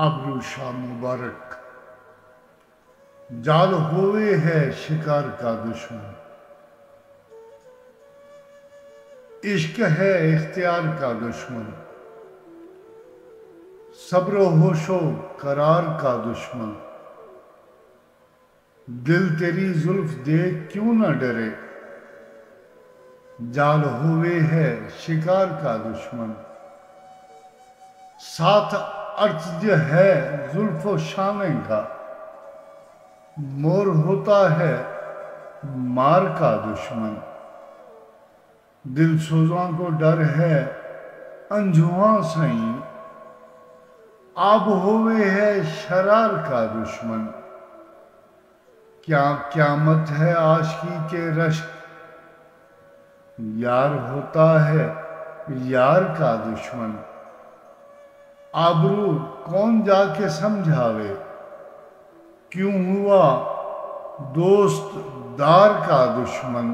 آبرو شاہ مبارک جال ہوئے ہے شکار کا دشمن، عشق ہے اختیار کا دشمن، صبر و ہوش و قرار کا دشمن، دل تیری زلف دیکھ کیوں نہ ڈرے، جال ہوئے ہے شکار کا دشمن، ساتھ ارج ہے زلف و شانے کا، مور ہوتا ہے مار کا دشمن، دل سوزاں کو ڈر ہے انجواں سائیں، آب ہوئے ہے شرار کا دشمن، کیا قیامت ہے عاشقی کے رشک، یار ہوتا ہے یار کا دشمن، آبرو کون جا کے سمجھاوے، کیوں ہوا دوست دار کا دشمن۔